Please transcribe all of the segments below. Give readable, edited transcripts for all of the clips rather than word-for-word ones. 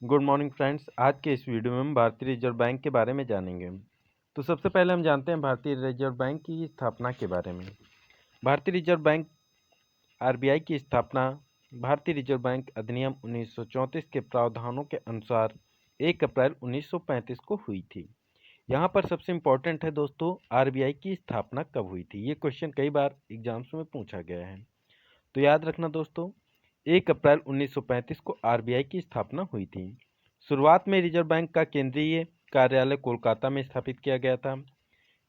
Good morning friends. आज के इस वीडियो में हम भारतीय रिजर्व बैंक के बारे में जानेंगे। तो सबसे पहले हम जानते हैं भारतीय रिजर्व बैंक की स्थापना के बारे में। भारतीय रिजर्व बैंक आरबीआई की स्थापना भारतीय रिजर्व बैंक अधिनियम 1934 के प्रावधानों के अनुसार 1 अप्रैल 1935 को हुई थी। यहाँ पर सबसे इम्पोर्टेंट है दोस्तों, आरबीआई की स्थापना कब हुई थी। ये क्वेश्चन कई बार एग्जाम्स में पूछा गया है, तो याद रखना दोस्तों, 1 अप्रैल 1935 को आरबीआई की स्थापना हुई थी। शुरुआत में रिजर्व बैंक का केंद्रीय कार्यालय कोलकाता में स्थापित किया गया था,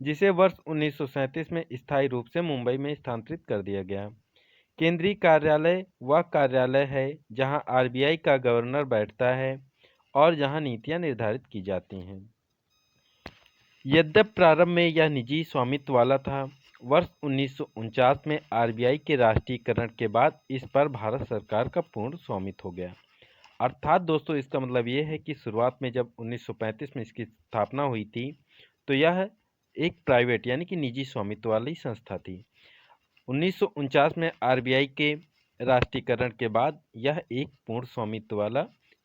जिसे वर्ष 1937 में स्थायी रूप से मुंबई में स्थानांतरित कर दिया गया। केंद्रीय कार्यालय वह कार्यालय है जहां आरबीआई का गवर्नर बैठता है और जहां नीतियां निर्धारित की जाती हैं। यद्यपि प्रारंभ में यह निजी स्वामित्व वाला था, वर्ष 1949 में आरबीआई के राष्ट्रीयकरण के बाद इस पर भारत सरकार का पूर्ण स्वामित्व हो गया। अर्थात दोस्तों, इसका मतलब ये है कि शुरुआत में जब 1935 में इसकी स्थापना हुई थी, तो यह एक प्राइवेट यानी कि निजी स्वामित्व वाली संस्था थी। 1949 में आरबीआई के राष्ट्रीयकरण के बाद यह एक पूर्ण स्वामित्व वाला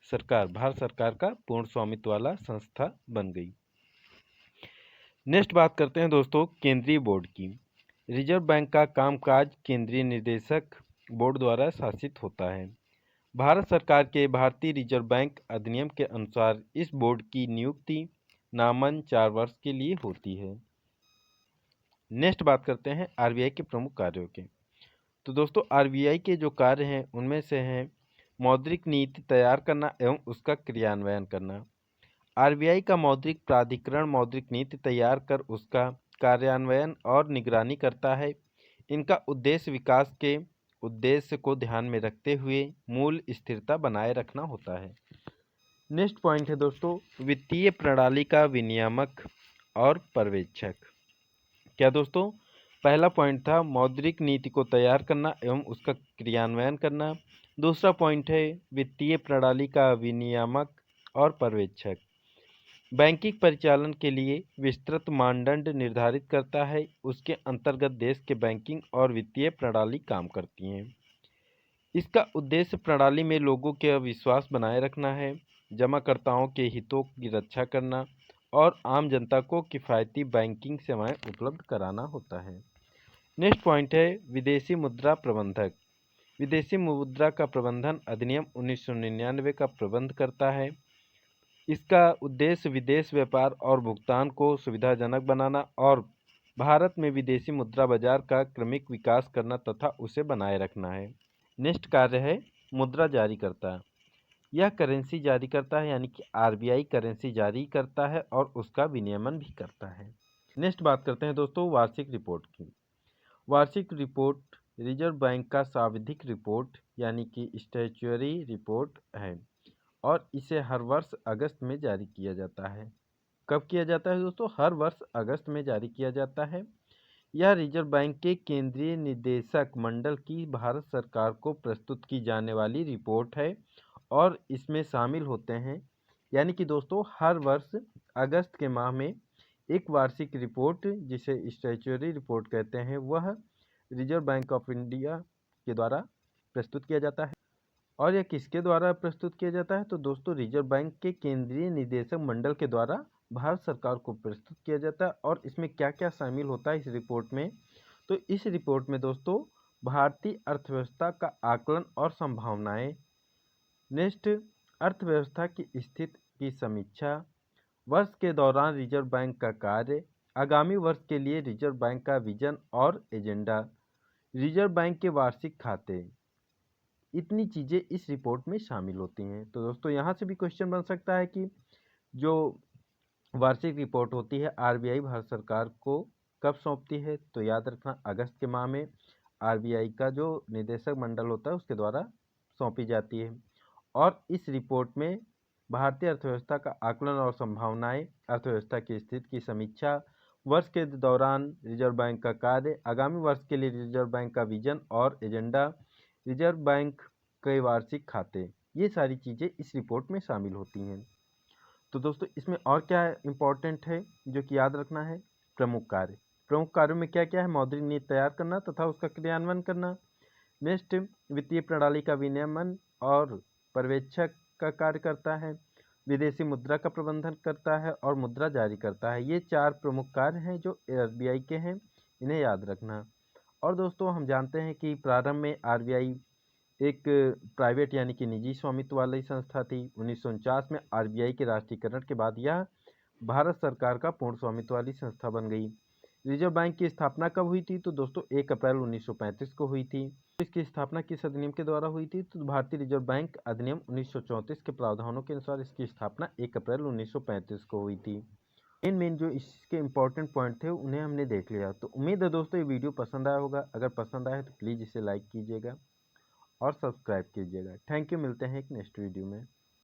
भारत सरकार का पूर्ण स्वामित्व वाला संस्था बन गई। नेक्स्ट बात करते हैं दोस्तों केंद्रीय बोर्ड की। रिजर्व बैंक का कामकाज केंद्रीय निदेशक बोर्ड द्वारा शासित होता है। भारत सरकार के भारतीय रिजर्व बैंक अधिनियम के अनुसार इस बोर्ड की नियुक्ति नामन 4 वर्ष के लिए होती है। नेक्स्ट बात करते हैं आरबीआई के प्रमुख कार्यों के। तो दोस्तों, आरबीआई के जो कार्य हैं उनमें से हैं मौद्रिक नीति तैयार करना एवं उसका क्रियान्वयन करना। आरबीआई का मौद्रिक प्राधिकरण मौद्रिक नीति तैयार कर उसका कार्यान्वयन और निगरानी करता है। इनका उद्देश्य विकास के उद्देश्य को ध्यान में रखते हुए मूल्य स्थिरता बनाए रखना होता है। नेक्स्ट पॉइंट है दोस्तों वित्तीय प्रणाली का विनियामक और पर्यवेक्षक। क्या दोस्तों, पहला पॉइंट था मौद्रिक नीति को तैयार करना एवं उसका क्रियान्वयन करना। दूसरा पॉइंट है वित्तीय प्रणाली का विनियामक और पर्यवेक्षक। बैंकिंग परिचालन के लिए विस्तृत मानदंड निर्धारित करता है, उसके अंतर्गत देश के बैंकिंग और वित्तीय प्रणाली काम करती हैं। इसका उद्देश्य प्रणाली में लोगों के विश्वास बनाए रखना है, जमाकर्ताओं के हितों की रक्षा करना और आम जनता को किफ़ायती बैंकिंग सेवाएं उपलब्ध कराना होता है। नेक्स्ट पॉइंट है विदेशी मुद्रा प्रबंधक। विदेशी मुद्रा का प्रबंधन अधिनियम 1999 का प्रबंध करता है। इसका उद्देश्य विदेश व्यापार और भुगतान को सुविधाजनक बनाना और भारत में विदेशी मुद्रा बाजार का क्रमिक विकास करना तथा उसे बनाए रखना है। नेक्स्ट कार्य है मुद्रा जारी करता। यह करेंसी जारी करता है, यानी कि आरबीआई करेंसी जारी करता है और उसका विनियमन भी करता है। नेक्स्ट बात करते हैं दोस्तों वार्षिक रिपोर्ट की। वार्षिक रिपोर्ट रिजर्व बैंक का सांविधिक रिपोर्ट यानी कि स्टैट्यूटरी रिपोर्ट है और इसे हर वर्ष अगस्त में जारी किया जाता है। कब किया जाता है दोस्तों? हर वर्ष अगस्त में जारी किया जाता है। यह रिजर्व बैंक के केंद्रीय निदेशक मंडल की भारत सरकार को प्रस्तुत की जाने वाली रिपोर्ट है और इसमें शामिल होते हैं, यानी कि दोस्तों हर वर्ष अगस्त के माह में एक वार्षिक रिपोर्ट जिसे स्टैट्यूटरी रिपोर्ट कहते हैं वह रिजर्व बैंक ऑफ इंडिया के द्वारा प्रस्तुत किया जाता है। और यह किसके द्वारा प्रस्तुत किया जाता है? तो दोस्तों रिजर्व बैंक के केंद्रीय निदेशक मंडल के द्वारा भारत सरकार को प्रस्तुत किया जाता है। और इसमें क्या क्या शामिल होता है इस रिपोर्ट में? तो इस रिपोर्ट में दोस्तों भारतीय अर्थव्यवस्था का आकलन और संभावनाएं, नेक्स्ट अर्थव्यवस्था की स्थिति की समीक्षा, वर्ष के दौरान रिजर्व बैंक का कार्य, आगामी वर्ष के लिए रिजर्व बैंक का विजन और एजेंडा, रिजर्व बैंक के वार्षिक खाते, इतनी चीज़ें इस रिपोर्ट में शामिल होती हैं। तो दोस्तों यहाँ से भी क्वेश्चन बन सकता है कि जो वार्षिक रिपोर्ट होती है आरबीआई भारत सरकार को कब सौंपती है? तो याद रखना अगस्त के माह में आरबीआई का जो निदेशक मंडल होता है उसके द्वारा सौंपी जाती है। और इस रिपोर्ट में भारतीय अर्थव्यवस्था का आकलन और संभावनाएं, अर्थव्यवस्था की स्थिति की समीक्षा, वर्ष के दौरान रिजर्व बैंक का कार्य, आगामी वर्ष के लिए रिजर्व बैंक का विजन और एजेंडा, रिजर्व बैंक के वार्षिक खाते, ये सारी चीज़ें इस रिपोर्ट में शामिल होती हैं। तो दोस्तों इसमें और क्या इम्पोर्टेंट है जो कि याद रखना है? प्रमुख कार्य। प्रमुख कार्यों में क्या क्या है? मौद्रिक नीति तैयार करना तथा उसका क्रियान्वयन करना। नेक्स्ट वित्तीय प्रणाली का विनियमन और पर्यवेक्षक का कार्य करता है, विदेशी मुद्रा का प्रबंधन करता है और मुद्रा जारी करता है। ये 4 प्रमुख कार्य हैं जो आरबीआई के हैं, इन्हें याद रखना। और दोस्तों हम जानते हैं कि प्रारंभ में आरबीआई एक प्राइवेट यानी कि निजी स्वामित्व वाली संस्था थी। 1949 में आरबीआई के राष्ट्रीयकरण के बाद यह भारत सरकार का पूर्ण स्वामित्व वाली संस्था बन गई। रिजर्व बैंक की स्थापना कब हुई थी? तो दोस्तों 1 अप्रैल 1935 को हुई थी। इसकी स्थापना किस अधिनियम के द्वारा हुई थी? तो भारतीय रिजर्व बैंक अधिनियम 1934 के प्रावधानों के अनुसार इसकी स्थापना 1 अप्रैल 1935 को हुई थी। मेन जो इसके इम्पोर्टेंट पॉइंट थे उन्हें हमने देख लिया। तो उम्मीद है दोस्तों ये वीडियो पसंद आया होगा। अगर पसंद आया तो प्लीज़ इसे लाइक कीजिएगा और सब्सक्राइब कीजिएगा। थैंक यू, मिलते हैं एक नेक्स्ट वीडियो में।